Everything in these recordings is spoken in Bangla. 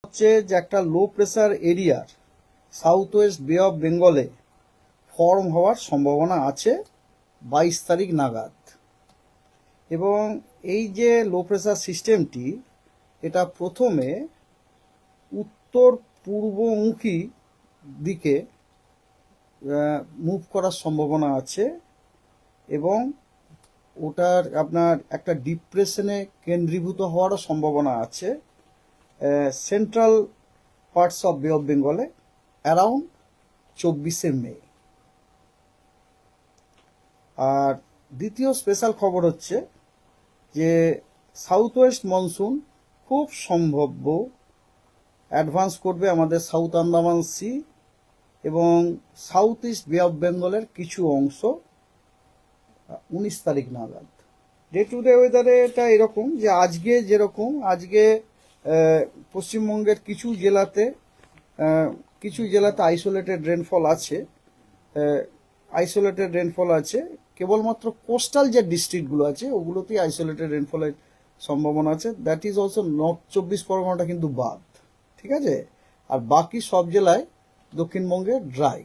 হচ্ছে যে একটা লো প্রেসার এরিয়ার সাউথ ওয়েস্ট বে অফ বেঙ্গলে ফর্ম হওয়ার সম্ভাবনা আছে 22 তারিখ নাগাদ। এবং এই যে লো প্রেসার সিস্টেমটি এটা প্রথমে উত্তর পূর্বমুখী দিকে মুভ করার সম্ভাবনা আছে এবং ওটার আপনার একটা ডিপ্রেশনে কেন্দ্রীভূত হওয়ারও সম্ভাবনা আছে সেন্ট্রাল পার্টস অফ বে অফ বেঙ্গলে অ্যারাউন্ড 24শে মে। আর দ্বিতীয় স্পেশাল খবর হচ্ছে যে সাউথ ওয়েস্ট মনসুন খুব সম্ভাব্য অ্যাডভান্স করবে আমাদের সাউথ আন্দামান সি এবং সাউথ ইস্ট বে অফ বেঙ্গলের কিছু অংশ 19 তারিখ নাগাদ। ডে টু ডে ওয়েদারে এটা এরকম যে আজকে যেরকম আজকে পশ্চিমবঙ্গের কিছু জেলাতে আইসোলেটেড রেনফল আছে কেবলমাত্র কোস্টাল যে ডিস্ট্রিক্টগুলো আছে ওগুলোতেই আইসোলেটেড রেনফলের সম্ভাবনা আছে। দ্যাট ইজ অলসো নর্থ 24 পরগনাটা কিন্তু বাদ, ঠিক আছে। আর বাকি সব জেলায় দক্ষিণবঙ্গে ড্রাই।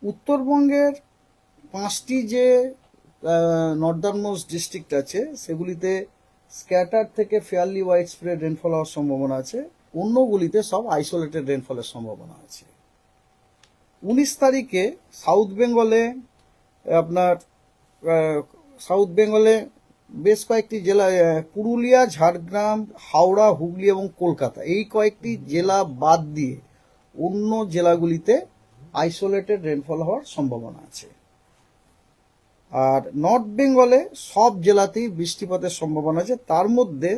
উত্তরবঙ্গের 5টি যে নর্দার্ন মোস্ট ডিস্ট্রিক্ট আছে সেগুলিতে স্ক্যাটার থেকে ফেয়ারলি ওয়াইড স্প্রেড রেনফল হওয়ার সম্ভাবনা আছে, অন্যগুলিতে সব আইসোলেটেড রেনফলের সম্ভাবনা আছে। 19 তারিখে সাউথ বেঙ্গলে বেশ কয়েকটি জেলা পুরুলিয়া, ঝাড়গ্রাম, হাওড়া, হুগলি এবং কলকাতা এই কয়েকটি জেলা বাদ দিয়ে অন্য জেলাগুলিতে আইসোলেটেড রেনফল হওয়ার সম্ভাবনা আছে। আর নর্থ বেঙ্গলে সব জেলাতেই বৃষ্টিপাতের সম্ভাবনা আছে, তার মধ্যে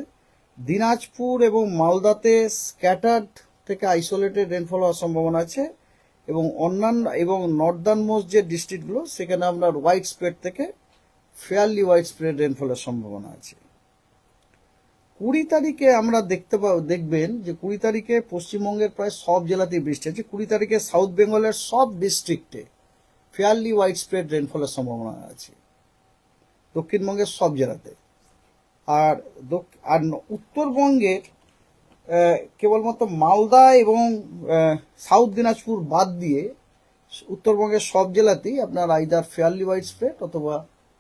দিনাজপুর এবং মালদাতে স্ক্যাটার্ড থেকে আইসোলেটেড রেনফল হওয়ার সম্ভাবনা আছে এবং অন্যান্য এবং নর্দার্ন মোস্ট যে ডিস্ট্রিক্টগুলো সেখানে আপনার ওয়াইড স্প্রেড থেকে ফেয়ারলি ওয়াইড স্প্রেড রেনফলের সম্ভাবনা আছে। 20 তারিখে আমরা দেখবেন যে 20 তারিখে পশ্চিমবঙ্গের প্রায় সব জেলাতেই বৃষ্টি আছে। 20 তারিখে সাউথ বেঙ্গলের সব ডিস্ট্রিক্টে ফেয়ারলি ওয়াইড স্প্রেড রেনফলের সম্ভাবনা আছে দক্ষিণবঙ্গের সব জেলাতে। আর উত্তরবঙ্গের কেবলমাত্র মালদা এবং সাউথ দিনাজপুর বাদ দিয়ে উত্তরবঙ্গের সব জেলাতেই আপনার আইদার ফেয়ারলি ওয়াইড স্প্রেড অথবা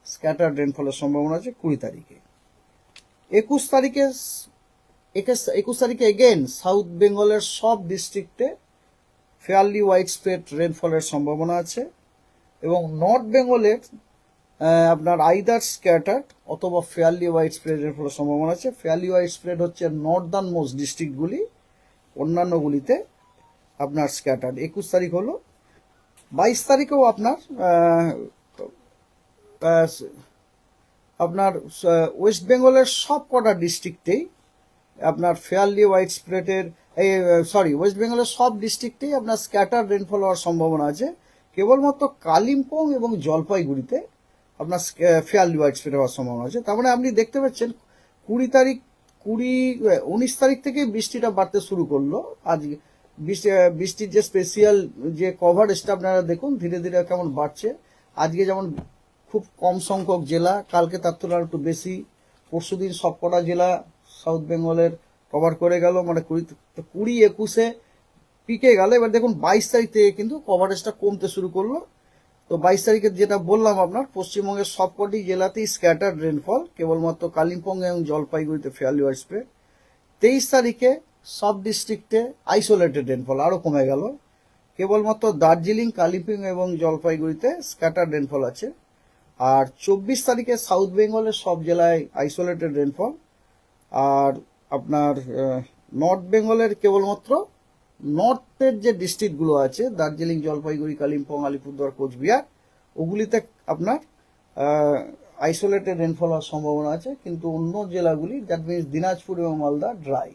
স্ক্যাটার্ড রেনফলের সম্ভাবনা আছে 20 তারিখে। 21 তারিখে এগেন সাউথ বেঙ্গলের সব ডিস্ট্রিক্টে ফেয়ারলি ওয়াইড স্প্রেড রেনফলের সম্ভাবনা আছে এবং নর্থ বেঙ্গলের আপনার আইদার স্ক্যাটার্ড অথবা ফেয়ারলি ওয়াইড স্প্রেড রেনফলের সম্ভাবনা আছে। ফেয়ারলি ওয়াইড স্প্রেড হচ্ছে নর্দার্ন মোস্ট ডিস্ট্রিক্টগুলি, অন্যান্যগুলিতে আপনার স্ক্যাটার্ড। 21 তারিখ হলো। 22 তারিখেও আপনার ওয়েস্ট বেঙ্গলের সব কটা ডিস্ট্রিক্টেই আপনার ফেয়ারলি ওয়াইড স্প্রেডের ওয়েস্ট বেঙ্গলের সব ডিস্ট্রিক্টেই আপনার স্ক্যাটার্ড রেনফল হওয়ার সম্ভাবনা আছে। কেবলমাত্র কালিম্পং এবং জলপাইগুড়িতে আপনার ফেয়ারলি ওয়াইড স্প্রেড হওয়ার সম্ভাবনা আছে। তার মানে আপনি দেখতে পাচ্ছেন 19 তারিখ থেকে বৃষ্টিটা বাড়তে শুরু করলো। আজকে বৃষ্টির যে স্পেশাল যে কভারেজটা আপনারা দেখুন ধীরে ধীরে কেমন বাড়ছে। আজকে যেমন খুব কম সংখ্যক জেলা, কালকে তার তুলনায় একটু বেশি, পরশুদিন সবকটা জেলা সাউথ বেঙ্গলের কভার করে গেল, মানে 20-21-এ পিকে গেল। এবার দেখুন 22 তারিখ থেকে কিন্তু কভারেজটা কমতে শুরু করলো। তো 22 তারিখে যেটা বললাম আপনার পশ্চিমবঙ্গের সবকটি জেলাতেই স্ক্যাটার্ড রেনফল, কেবলমাত্র কালিম্পং এবং জলপাইগুড়িতে ফেয়ারলি ওয়াইড স্প্রেড। 23 তারিখে সব ডিস্ট্রিক্টে আইসোলেটেড রেনফল আরো কমে গেল, কেবলমাত্র দার্জিলিং, কালিম্পং এবং জলপাইগুড়িতে স্ক্যাটার্ড রেনফল আছে। আর 24 তারিখে সাউথ বেঙ্গলের সব জেলায় আইসোলেটেড রেনফল। আর আপনার নর্থ বেঙ্গলের কেবলমাত্র নর্থের যে ডিস্ট্রিক্টগুলো আছে দার্জিলিং, জলপাইগুড়ি, কালিম্পং, আলিপুরদুয়ার, কোচবিহার ওগুলিতে আপনার আইসোলেটেড রেনফল হওয়ার সম্ভাবনা আছে, কিন্তু অন্য জেলাগুলি দ্যাট মিনস দিনাজপুর এবং মালদা ড্রাই।